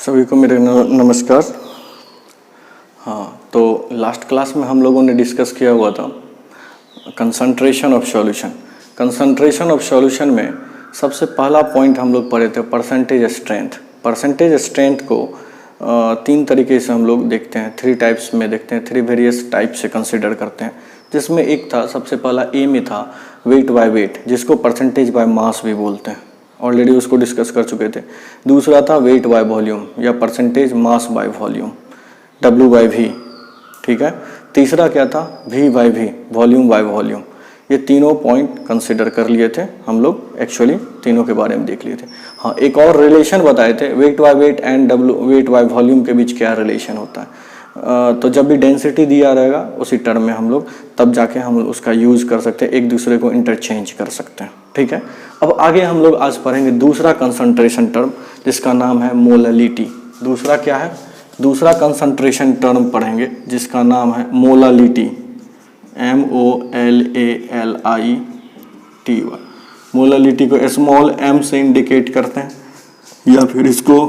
सभी को मेरे नमस्कार। हाँ, तो लास्ट क्लास में हम लोगों ने डिस्कस किया हुआ था concentration of solution. Concentration of solution में सबसे पहला पॉइंट हम लोग पढ़े थे परसेंटेज स्ट्रेंथ। परसेंटेज स्ट्रेंथ को तीन तरीके से हम लोग देखते हैं, थ्री टाइप्स में देखते हैं, थ्री वेरियस टाइप से कंसिडर करते हैं। जिसमें एक था, सबसे पहला ए में था वेट बाय वेट, जिसको परसेंटेज बाय मास भी बोलते हैं, ऑलरेडी उसको डिस्कस कर चुके थे। दूसरा था वेट बाय वॉल्यूम या percentage mass by volume, W by V, ठीक है। तीसरा क्या था, V by V, volume by volume. ये तीनों पॉइंट कंसिडर कर लिए थे हम लोग, एक्चुअली तीनों के बारे में देख लिए थे। हाँ, एक और रिलेशन बताए थे, weight by weight and wait by volume के बीच क्या रिलेशन होता है। तो जब भी डेंसिटी दिया रहेगा उसी टर्म में हम लोग तब जाके हम उसका यूज़ कर सकते हैं, एक दूसरे को इंटरचेंज कर सकते हैं, ठीक है। अब आगे हम लोग आज पढ़ेंगे दूसरा कंसंट्रेशन टर्म, जिसका नाम है मोललिटी। दूसरा क्या है, दूसरा कंसंट्रेशन टर्म पढ़ेंगे जिसका नाम है मोललिटी, MOLALITY। मोललिटी को स्मॉल m से इंडिकेट करते हैं या फिर इसको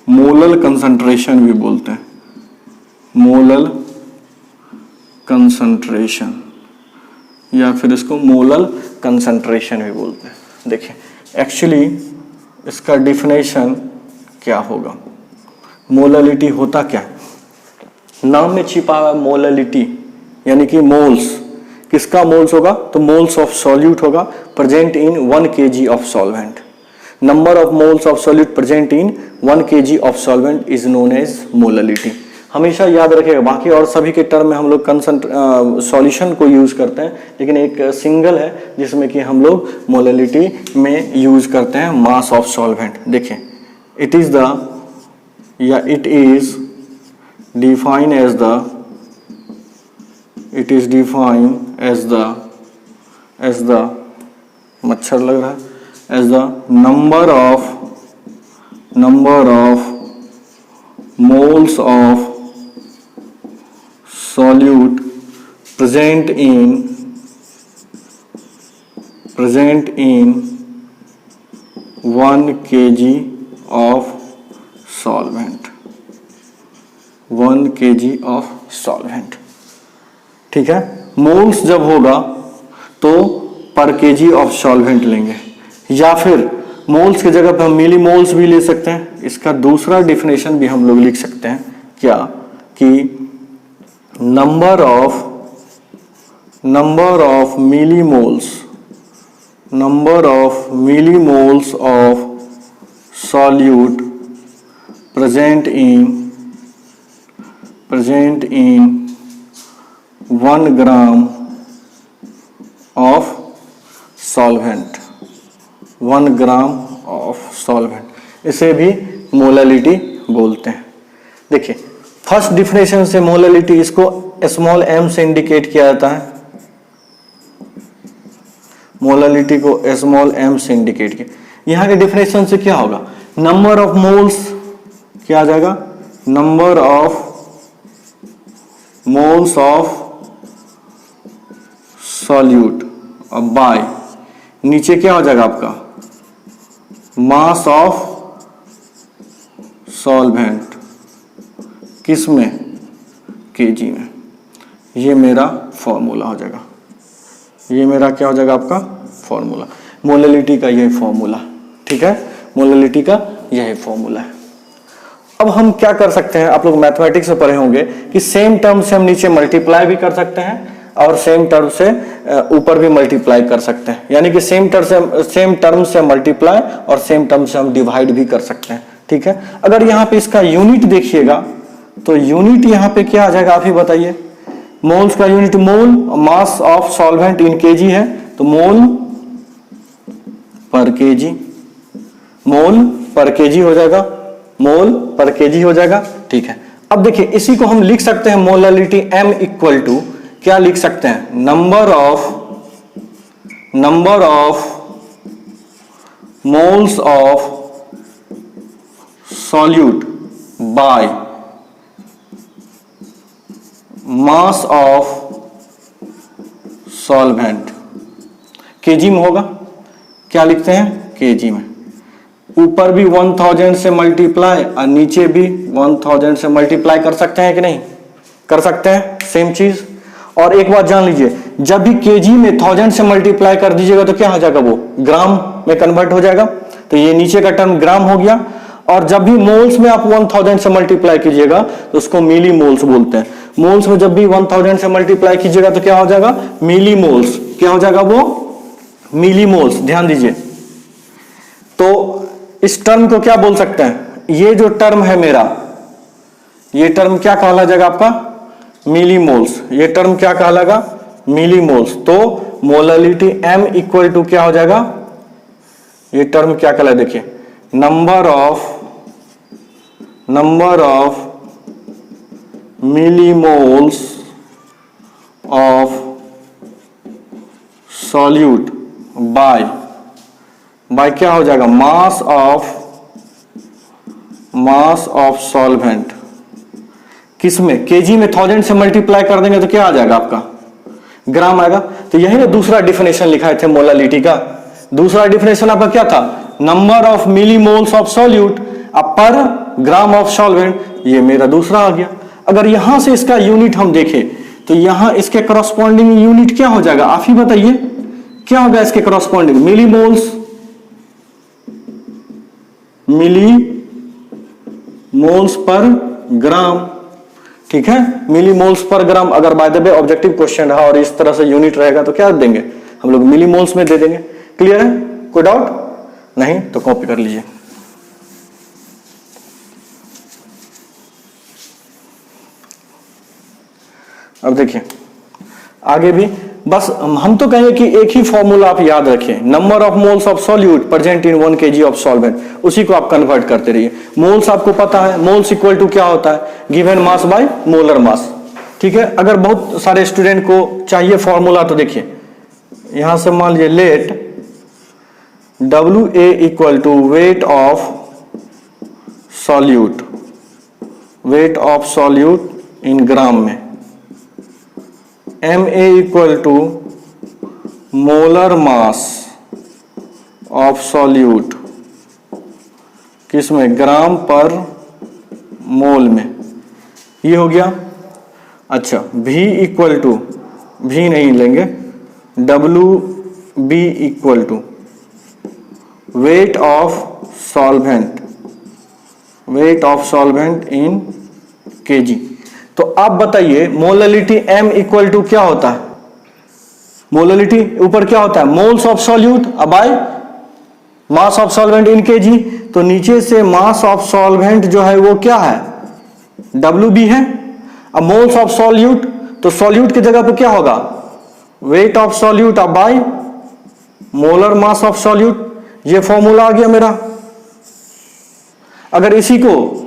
मोलल कंसंट्रेशन भी बोलते हैं, मोलल कंसंट्रेशन, या फिर इसको मोलल कंसंट्रेशन भी बोलते हैं। देखिए एक्चुअली इसका डिफिनेशन क्या होगा, मोललिटी होता क्या है। नाम में छिपा हुआ मोललिटी यानी कि मोल्स, किसका मोल्स होगा, तो मोल्स ऑफ सॉल्यूट होगा present in 1 kg of solvent. Number of moles of solute present in 1 kg of solvent is known as molality. हमेशा याद रखिएगा, बाकी और सभी के टर्म में हम लोग सॉल्यूशन को यूज करते हैं, लेकिन एक सिंगल है जिसमें कि हम लोग मोललिटी में यूज करते हैं मास ऑफ सॉल्वेंट। देखिए इट इज द या it is defined as the, it is defined as the मच्छर लग रहा है, as the number of moles of solute present in 1 kg of solvent, 1 kg of solvent, ठीक है। Moles जब होगा तो पर केजी ऑफ सॉल्वेंट लेंगे, या फिर मोल्स की जगह पर हम मिली मोल्स भी ले सकते हैं। इसका दूसरा डिफिनेशन भी हम लोग लिख सकते हैं, क्या कि number of millimoles of solute present in 1 gram of solvent, 1 gram of solvent, इसे भी मोललिटी बोलते हैं। देखिए फर्स्ट डिफिनेशन से मोललिटी, इसको स्मॉल m से इंडिकेट किया जाता है, मोललिटी को स्मॉल m से इंडिकेट किया। यहां के डिफिनेशन से क्या होगा, नंबर ऑफ मोल्स क्या आ जाएगा, number of moles of solute, और बाय नीचे क्या हो जाएगा आपका मास ऑफ सॉल्वेंट, किस में, केजी में। ये मेरा फॉर्मूला हो जाएगा, ये मेरा क्या हो जाएगा आपका फॉर्मूला, मोललिटी का यही फॉर्मूला, ठीक है। मोललिटी का यही फॉर्मूला है। अब हम क्या कर सकते हैं, आप लोग मैथमेटिक्स में पढ़े होंगे कि सेम टर्म से हम नीचे मल्टीप्लाई भी कर सकते हैं और सेम टर्म से ऊपर भी मल्टीप्लाई कर सकते हैं, यानी कि सेम टर्म से मल्टीप्लाई और सेम टर्म से हम डिवाइड भी कर सकते हैं, ठीक है। अगर यहाँ पे इसका यूनिट देखिएगा तो यूनिट यहाँ पे क्या आ जाएगा, आप ही बताइए। मोल्स का unit mole, mass of solvent in KG है तो मोल पर केजी, मोल पर केजी हो जाएगा, मोल पर केजी हो जाएगा, ठीक है। अब देखिए इसी को हम लिख सकते हैं मोललिटी m इक्वल टू क्या लिख सकते हैं, number of moles of solute by mass of solvent, KG में होगा, क्या लिखते हैं केजी में। ऊपर भी 1000 से मल्टीप्लाई और नीचे भी 1000 से मल्टीप्लाई कर सकते हैं कि नहीं? कर सकते हैं, सेम चीज। और एक बात जान लीजिए, जब भी केजी में 1000 से मल्टीप्लाई कर दीजिएगा तो क्या हो जाएगा, वो ग्राम में कन्वर्ट हो जाएगा। तो ये नीचे का टर्म ग्राम हो गया। और जब भी मोल्स में आप 1000 से मल्टीप्लाई कीजिएगा तो उसको मिली मोल्स बोलते हैं। मोल्स में जब भी 1000 से मल्टीप्लाई कीजिएगा तो क्या हो जाएगा, मिली मोल्स। क्या हो जाएगा, वो मिली मोल्स। ध्यान दीजिए, तो इस टर्म को क्या बोल सकते हैं, ये जो टर्म है मेरा, ये टर्म क्या कहला जाएगा आपका, मिली मोल्स। ये टर्म क्या कहलाएगा, मिली मोल्स। तो मोलैलिटी m इक्वल टू क्या हो जाएगा, ये टर्म क्या कहला, देखिए number of millimoles of solute bye क्या हो जाएगा, मास ऑफ सॉल्वेंट। किसमें, केजी में 1000 से मल्टीप्लाई कर देंगे तो क्या आ जाएगा आपका, ग्राम आएगा। तो यही ना दूसरा डिफिनेशन लिखा थे मोलालिटी का। दूसरा डिफिनेशन आपका क्या था, number of millimoles of solute पर ग्राम ऑफ सॉल्वेंट। ये मेरा दूसरा आ गया। अगर यहां से इसका यूनिट हम देखें तो यहां इसके करस्पॉन्डिंग यूनिट क्या हो जाएगा, आप ही बताइए क्या होगा इसके करस्पॉन्डिंग, मिलीमोल्स पर ग्राम। ठीक है, मिलीमोल्स पर ग्राम। अगर by the way objective question रहा और इस तरह से यूनिट रहेगा तो क्या देंगे हम लोग, मिलीमोल्स में दे देंगे। क्लियर है, कोई डाउट नहीं तो कॉपी कर लीजिए। अब देखिए आगे भी, बस हम तो कहेंगे कि एक ही फॉर्मूला आप याद रखें, number of moles of solute present in 1 kg of solvent, उसी को आप कन्वर्ट करते रहिए। मोल्स आपको पता है, मोल्स इक्वल टू क्या होता है, गिवन मास बाय मोलर मास। ठीक है, अगर बहुत सारे स्टूडेंट को चाहिए फॉर्मूला तो देखिए यहां से मान लीजिए, let WA equal to weight of solute in gram में, MA equal to molar mass of solute किसमें, ग्राम पर मोल में। ये हो गया। अच्छा, V इक्वल टू, V नहीं लेंगे, WB equal to weight of solvent in kg। तो आप बताइए मोलैलिटी m इक्वल टू क्या होता है, मोलैलिटी ऊपर क्या होता है, moles of solute by mass of solvent in kg। तो नीचे से मास ऑफ सॉल्वेंट जो है वो क्या है, WB है। अब मोल्स ऑफ सॉल्यूट, तो सॉल्यूट की जगह पे क्या होगा, wait of solute by molar mass of solute. ये फॉर्मूला आ गया मेरा। अगर इसी को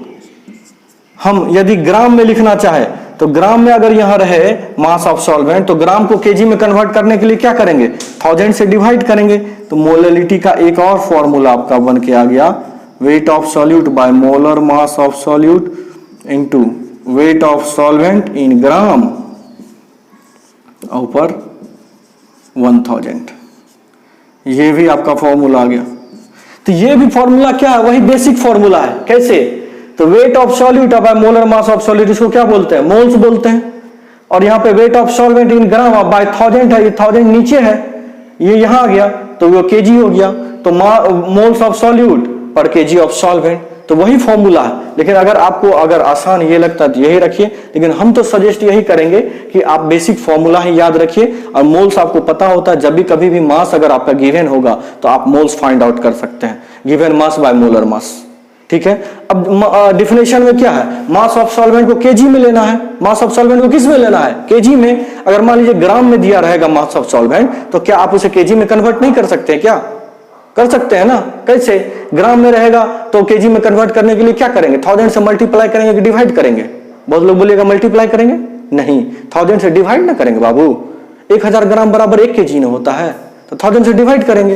हम यदि ग्राम में लिखना चाहे तो ग्राम में अगर यहां रहे मास ऑफ सॉल्वेंट तो ग्राम को केजी में कन्वर्ट करने के लिए क्या करेंगे, 1000 से डिवाइड करेंगे। तो मोलैलिटी का एक और फॉर्मूला आपका बन के आ गया, weight of solute by molar mass of solute into weight of solvent in gram ऊपर 1000। ये भी आपका फॉर्मूला आ गया। तो ये भी फॉर्मूला क्या है, वही बेसिक फॉर्मूला है। कैसे, तो wait of solute by molar mass of solute, इसको क्या बोलते हैं, मोल्स बोलते हैं। और यहाँ पे wait of solvent in gram bye 1000 है, ये 1000 नीचे है, ये यहां आ गया तो वो केजी हो गया। तो मोल्स ऑफ सॉल्यूट पर केजी ऑफ सॉल्वेंट, तो वही फॉर्मूला है। लेकिन अगर आपको अगर आसान ये लगता है तो यही रखिए, लेकिन हम तो सजेस्ट यही करेंगे कि आप बेसिक फॉर्मूला ही याद रखिए। और मोल्स आपको पता होता है, जब भी कभी भी मास अगर आपका गिवन होगा तो आप मोल्स फाइंड आउट कर सकते हैं, गिवन मास बाय मोलर मास। ठीक है, अब डिफिनेशन में क्या है, मास ऑफ सॉल्वेंट को केजी में लेना है। मास ऑफ सॉल्वेंट को किस में लेना है, केजी में। अगर मान लीजिए ग्राम में दिया रहेगा मास ऑफ सॉल्वेंट, तो क्या आप उसे केजी में कन्वर्ट नहीं कर सकते, क्या कर सकते हैं ना। कैसे, ग्राम में रहेगा तो केजी में कन्वर्ट करने के लिए क्या करेंगे, 1000 से मल्टीप्लाई करेंगे कि डिवाइड करेंगे। बहुत लोग बोलेगा मल्टीप्लाई करेंगे, नहीं, 1000 से डिवाइड ना करेंगे बाबू। 1000 ग्राम बराबर 1 kg नहीं होता है, तो 1000 से डिवाइड करेंगे।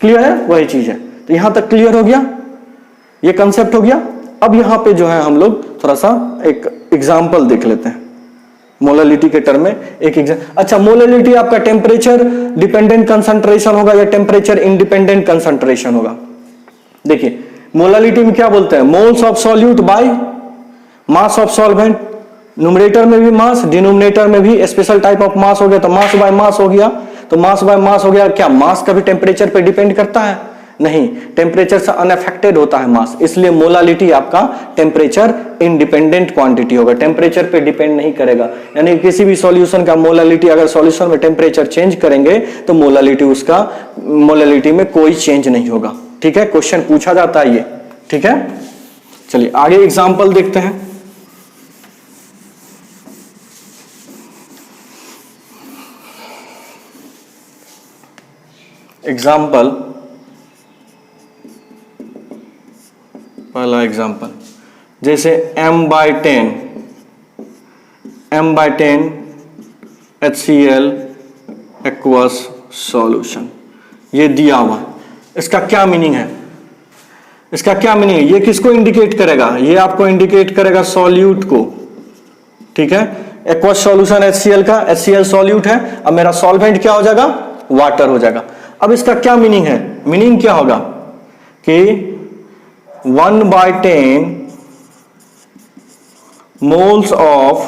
क्लियर है, वही चीज है। तो यहां तक क्लियर हो गया, ये कंसेप्ट हो गया। अब यहां पे जो है हम लोग थोड़ा सा एक एग्जांपल देख लेते हैं मोलैलिटी के टर्म में। एक अच्छा, मोलैलिटी आपका टेम्परेचर डिपेंडेंट कंसंट्रेशन होगा या टेम्परेचर इंडिपेंडेंट कंसंट्रेशन होगा। देखिए मोलालिटी में क्या बोलते हैं, moles of solute by mass of solvent. Numerator में भी मास, डिनोमिनेटर में भी स्पेशल टाइप ऑफ मास हो गया, तो मास बाय मास हो गया। तो मास बाय मास हो गया। क्या मास कभी टेम्परेचर पे डिपेंड करता है? नहीं, टेम्परेचर से अनअफेक्टेड होता है मास, इसलिए मोलालिटी आपका टेम्परेचर इंडिपेंडेंट क्वांटिटी होगा, टेम्परेचर पे डिपेंड नहीं करेगा। यानी किसी भी सॉल्यूशन का मोलालिटी, अगर सॉल्यूशन में टेम्परेचर चेंज करेंगे तो मोलालिटी में कोई चेंज नहीं होगा। ठीक है, क्वेश्चन पूछा जाता है ये। ठीक है, चलिए आगे एग्जांपल देखते हैं। एग्जाम्पल, पहला एग्जाम्पल जैसे m/10 HCl एक्वस सॉल्यूशन, ये दिया हुआ। इसका क्या मीनिंग है? इसका क्या मीनिंग है? ये किसको इंडिकेट करेगा? ये आपको इंडिकेट करेगा सॉल्यूट को। ठीक है, एक्वस सॉल्यूशन HCl का, HCl सॉल्यूट है। अब मेरा सॉल्वेंट क्या हो जाएगा? वाटर हो जाएगा। अब इसका क्या मीनिंग है? मीनिंग क्या होगा कि 1/10 moles of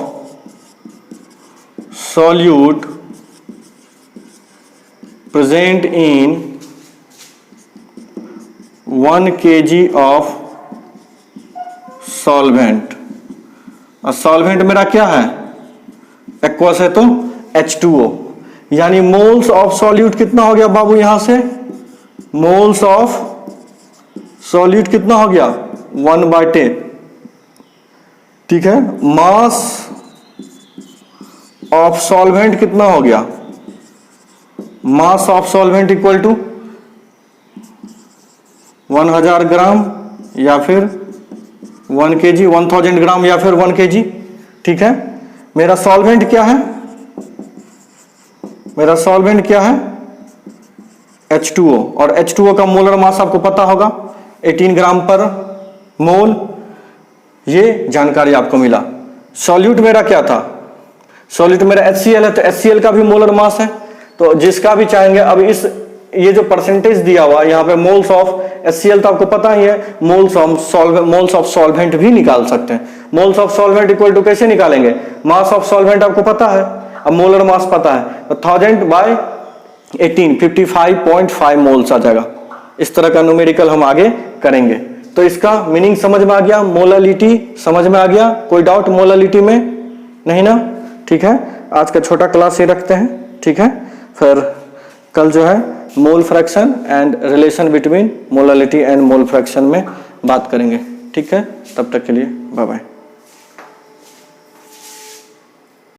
solute present in 1 kg of solvent। और सॉल्वेंट मेरा क्या है? एक्वस है तो H2O। यानी मोल्स ऑफ सॉल्यूट कितना हो गया बाबू? यहां से मोल्स ऑफ सॉल्यूट कितना हो गया? 1/10। ठीक है, मास ऑफ सॉल्वेंट कितना हो गया? Mass of solvent equal to 1000 gram या फिर 1 kg, 1000 ग्राम या फिर 1 kg। ठीक है, मेरा सॉल्वेंट क्या है? मेरा सॉल्वेंट क्या है? H2O। और H2O का मोलर मास आपको पता होगा 18 ग्राम पर मोल। ये जानकारी आपको मिला। सॉल्यूट मेरा क्या था? सॉल्यूट मेरा HCl है, तो HCl का भी मोलर मास है, तो जिसका भी चाहेंगे। अब ये जो परसेंटेज दिया हुआ यहाँ पे मोल्स ऑफ HCl तो आपको पता ही है, मोल्स ऑफ सॉल्वेंट भी निकाल सकते हैं। Moles of solvent equal to कैसे निकालेंगे? मास ऑफ सॉल्वेंट आपको पता है, अब मोलर मास पता है, तो 1000/18 55.5 मोल्स आ जाएगा। इस तरह का न्यूमेरिकल हम आगे करेंगे। तो इसका मीनिंग समझ में आ गया, मोलालिटी समझ में आ गया? कोई डाउट मोलालिटी में? नहीं ना? ठीक है, आज का छोटा क्लास ये रखते हैं। ठीक है, फिर कल जो है mole fraction and relation between molality and mole fraction में बात करेंगे। ठीक है, तब तक के लिए बाय बाय।